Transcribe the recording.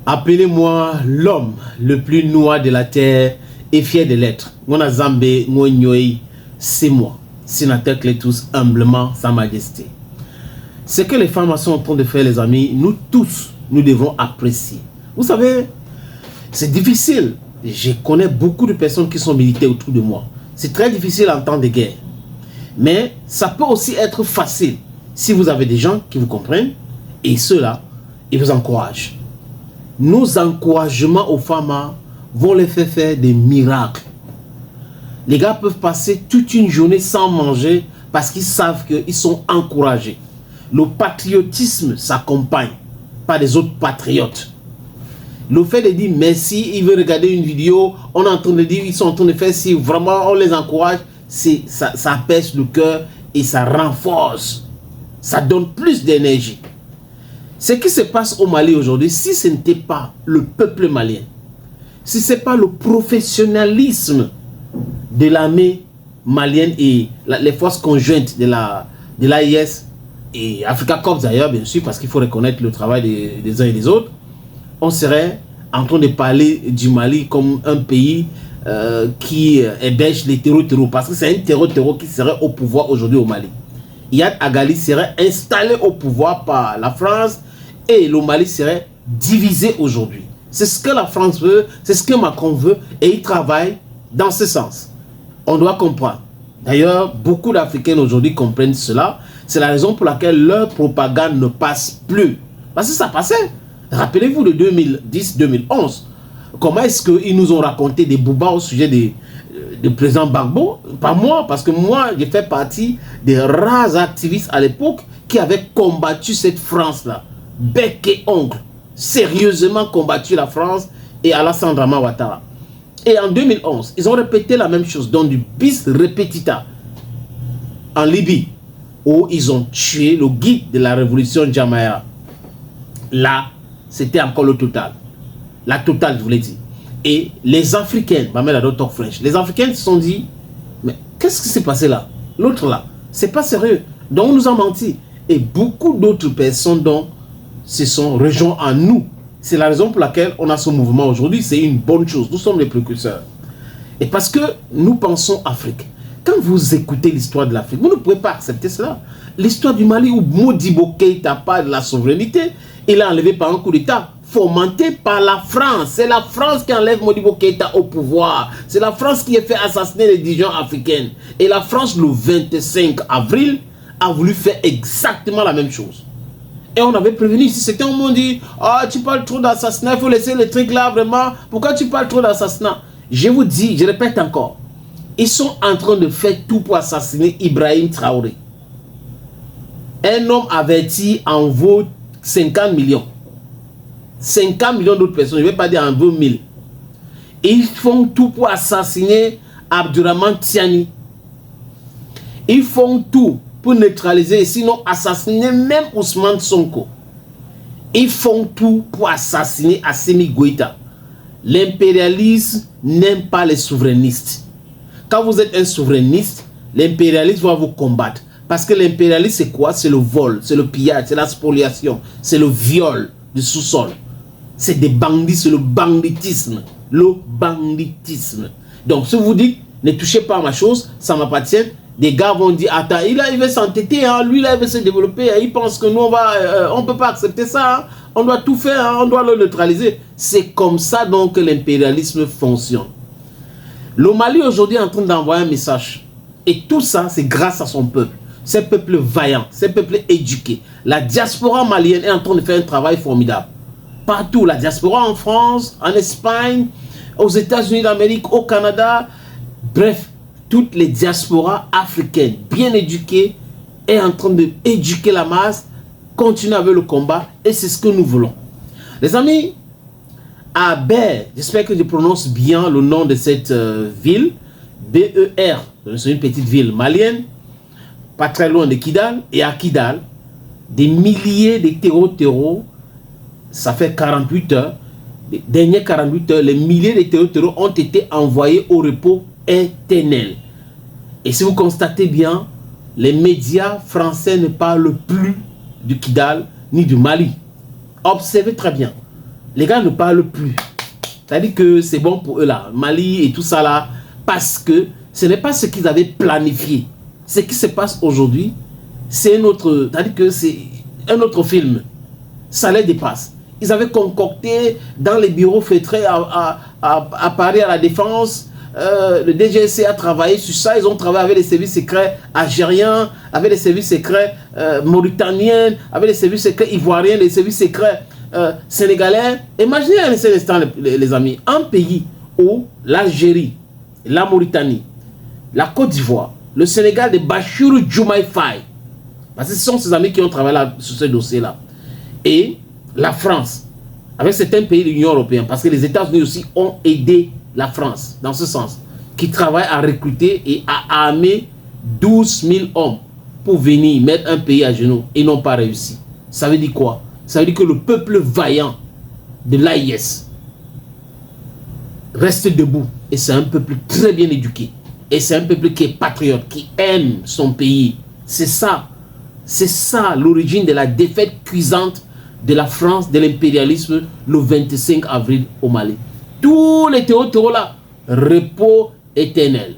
Appelez-moi l'homme le plus noir de la terre et fier de l'être. Mona Zambé, c'est moi, sénateur Clétus, humblement, Sa Majesté. Ce que les femmes sont en train de faire, les amis, nous tous, nous devons apprécier. Vous savez, c'est difficile. Je connais beaucoup de personnes qui sont militaires autour de moi. C'est très difficile en temps de guerre. Mais ça peut aussi être facile si vous avez des gens qui vous comprennent et ceux-là, ils vous encouragent. Nos encouragements aux femmes vont les faire des miracles. Les gars peuvent passer toute une journée sans manger parce qu'ils savent qu'ils sont encouragés. Le patriotisme s'accompagne par les autres patriotes. Le fait de dire merci, il veut regarder une vidéo, on est en train de dire, ils sont en train de faire si vraiment on les encourage, ça apaise le cœur et ça renforce. Ça donne plus d'énergie. Ce qui se passe au Mali aujourd'hui, si ce n'était pas le peuple malien, si ce n'est pas le professionnalisme de l'armée malienne et les forces conjointes de l'AIS et Africa Corps d'ailleurs, bien sûr, parce qu'il faut reconnaître le travail des uns et des autres, on serait en train de parler du Mali comme un pays qui héberge les terreaux, parce que c'est un terreau qui serait au pouvoir aujourd'hui au Mali. Iyad Agali serait installé au pouvoir par la France et le Mali serait divisé aujourd'hui. C'est ce que la France veut, c'est ce que Macron veut et il travaille dans ce sens. On doit comprendre. D'ailleurs, beaucoup d'Africains aujourd'hui comprennent cela. C'est la raison pour laquelle leur propagande ne passe plus. Parce que ça passait. Rappelez-vous de 2010-2011. Comment est-ce qu'ils nous ont raconté des boubas au sujet du président Gbagbo? Pas moi, parce que moi, j'ai fait partie des rares activistes à l'époque qui avaient combattu cette France-là. Bec et ongle. Sérieusement combattu la France et Alassane Dramane Ouattara. Et en 2011, ils ont répété la même chose, dans du bis repetita, en Libye, où ils ont tué le guide de la révolution Jamaïa. Là, c'était encore le total. La totale, je vous l'ai dit. Et les Africains, les Africains se sont dit, mais qu'est-ce qui s'est passé là? L'autre là, c'est pas sérieux. Donc on nous a menti. Et beaucoup d'autres personnes donc se sont rejoints en nous. C'est la raison pour laquelle on a ce mouvement aujourd'hui. C'est une bonne chose. Nous sommes les précurseurs. Et parce que nous pensons Afrique. Quand vous écoutez l'histoire de l'Afrique, vous ne pouvez pas accepter cela. L'histoire du Mali où Modibo Keïta parle de la souveraineté, il a enlevé par un coup d'État fomenté par la France. C'est la France qui enlève Modibo Keïta au pouvoir. C'est la France qui a fait assassiner les dirigeants africains. Et la France, le 25 avril, a voulu faire exactement la même chose. Et on avait prévenu, si c'était un monde dit, ah, tu parles trop d'assassinat, il faut laisser les trucs là, vraiment. Pourquoi tu parles trop d'assassinat? Je vous dis, je répète encore, ils sont en train de faire tout pour assassiner Ibrahim Traoré. Un homme averti en vaut 50 millions. 50 millions d'autres personnes, je ne vais pas dire en vaut 1000. Ils font tout pour assassiner Abdourahmane Tiani. Ils font tout pour neutraliser et sinon assassiner même Ousmane Sonko. Ils font tout pour assassiner Assimi Goïta. L'impérialisme n'aime pas les souverainistes. Quand vous êtes un souverainiste, l'impérialiste va vous combattre. Parce que l'impérialisme c'est quoi? C'est le vol, c'est le pillage, c'est la spoliation, c'est le viol du sous-sol. C'est des bandits, c'est le banditisme. Le banditisme. Donc si vous dites, ne touchez pas à ma chose, ça m'appartient, des gars vont dire, attends, il veut s'entêter, hein, lui là, il veut se développer, hein, il pense que nous, on ne peut pas accepter ça, hein, on doit tout faire, hein, on doit le neutraliser. C'est comme ça donc que l'impérialisme fonctionne. Le Mali aujourd'hui est en train d'envoyer un message. Et tout ça, c'est grâce à son peuple. Ce peuple vaillant, ce peuple éduqué. La diaspora malienne est en train de faire un travail formidable. Partout, la diaspora en France, en Espagne, aux États-Unis d'Amérique, au Canada, bref, toutes les diasporas africaines bien éduquées est en train d'éduquer la masse, continuer avec le combat et c'est ce que nous voulons. Les amis, à Ber, j'espère que je prononce bien le nom de cette ville, B-E-R, c'est une petite ville malienne, pas très loin de Kidal, et à Kidal, des milliers de terreaux, ça fait 48 heures, les dernières 48 heures, les milliers de terreaux ont été envoyés au repos éternel. Et si vous constatez bien, les médias français ne parlent plus du Kidal ni du Mali. Observez très bien. Les gars ne parlent plus. C'est-à-dire que c'est bon pour eux là, Mali et tout ça là, parce que ce n'est pas ce qu'ils avaient planifié. Ce qui se passe aujourd'hui, c'est un autre, c'est-à-dire que c'est un autre film. Ça les dépasse. Ils avaient concocté dans les bureaux feutrés à Paris, à la Défense. Le DGSC a travaillé sur ça. Ils ont travaillé avec les services secrets algériens, avec les services secrets mauritaniens, avec les services secrets ivoiriens, les services secrets sénégalais. Imaginez un instant, les amis, un pays où l'Algérie, la Mauritanie, la Côte d'Ivoire, le Sénégal de Bassirou Diomaye Faye, parce que ce sont ces amis qui ont travaillé là, sur ce dossier-là, et la France, avec certains pays de l'Union européenne, parce que les États-Unis aussi ont aidé la France dans ce sens, qui travaillent à recruter et à armer 12 000 hommes pour venir mettre un pays à genoux et n'ont pas réussi. Ça veut dire quoi? Ça veut dire que le peuple vaillant de l'AIS reste debout, et c'est un peuple très bien éduqué, et c'est un peuple qui est patriote, qui aime son pays. C'est ça l'origine de la défaite cuisante de la France, de l'impérialisme le 25 avril au Mali. Tous les théories là, repos éternel.